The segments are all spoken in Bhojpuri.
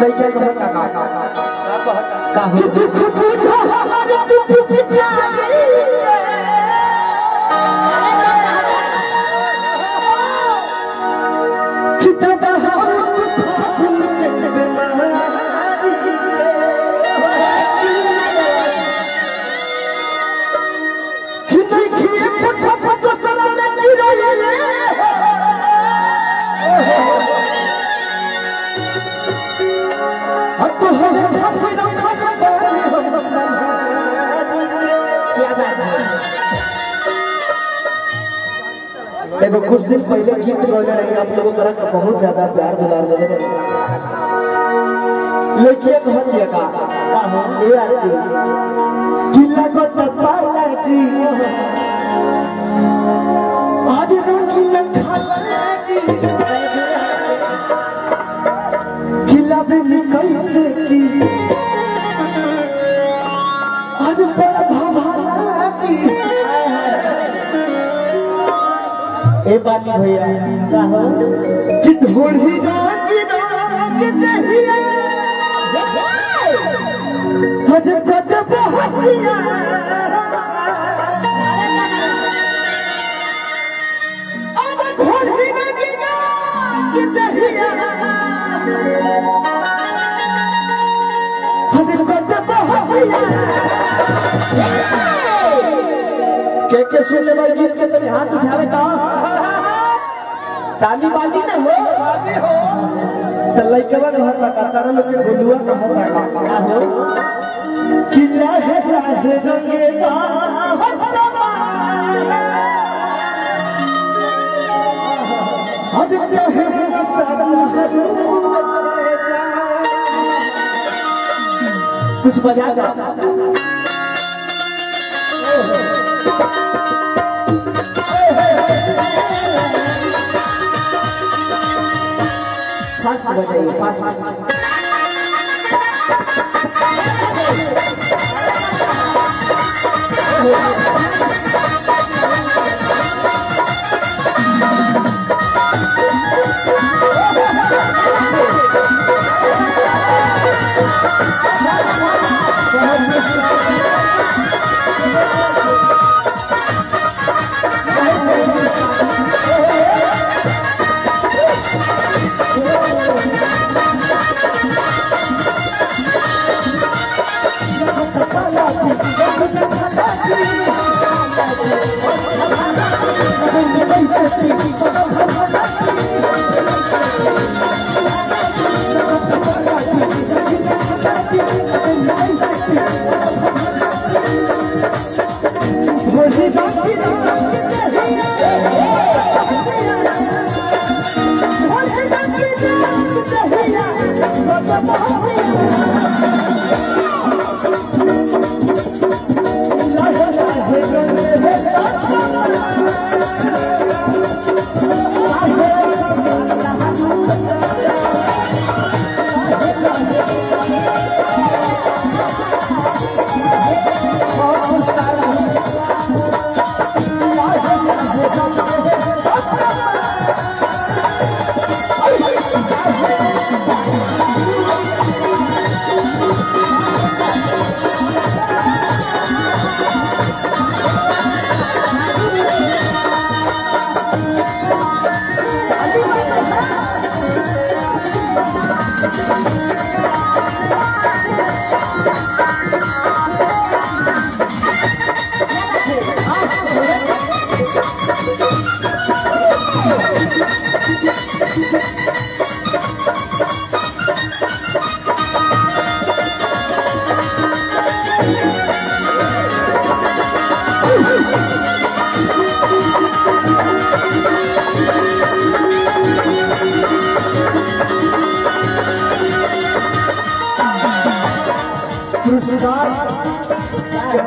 लइका कहता का हो दुख बुझा हमारे दुख चिठाई कितना हम के बीमारी कि देखिए फट सलाम नहीं रही एगो कुछ दिन पहले गीत गौले रही आप लोगों तरह का बहुत ज्यादा प्यार दुलार दे रहे लेकिन कह दिया का ये आती किला को तपाला जी आदि रोटी में खाला जी किला भी कैसे की आज बड़ा भाभाला जी ए बानी भैया कि ढोली राग दहिया हज कद बहतिया अब ढोली राग दहिया हज कद बहतिया के सुनने वाले गीत के तने हाथ उठावे ता ताली बाजी न हो त लइकवा कहता का तारा लोग के गुलुआ कहता का हो किला है रंगेला हसमा हद कहे सारा हरू जा कुछ बजा जा फास्ट बजाइए फास्ट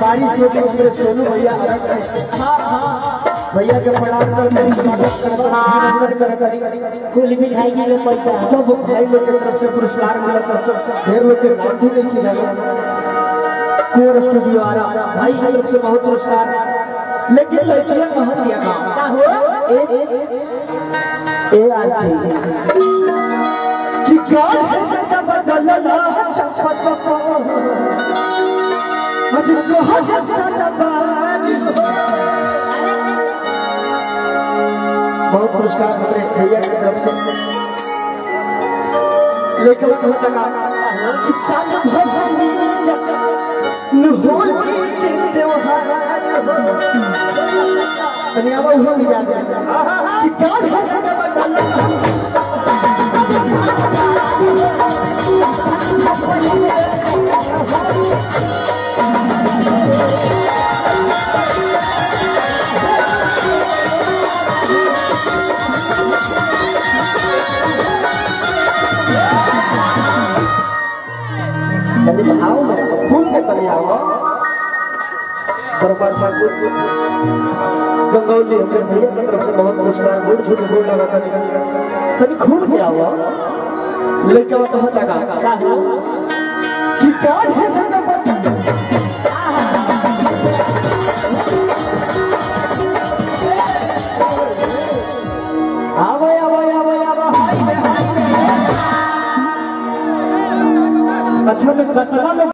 बारिश होती है सोनू भैया भैया के प्रणाम करते कुल मिठाई के लिए पैसा सब भाई लोग की तरफ से पुरस्कार मिला था सब ढेर लोग के नाम भी नहीं किया गया कोर स्टूडियो आ रहा भाई की तरफ से बहुत पुरस्कार लेकिन लड़कियां कहाँ दिया का ए आती कि क्या बदला चला चपा चपा आज कहा सनबानी बहुत पुरस्कार हमारे भैया की तरफ से लेकिन होता का कि साल भर न होली के त्योहार तनिया वो मिजाज कि काल है भाव में खून के तनिया हो बरबर ठाकुर गंगौली अपने भैया की तरफ से बहुत पुरस्कार गोड़ छूट गोड़ लगा कभी खून के आओ लेके वो कहता का कि काट है आवे आवे आवे आवे अच्छा मैं कतला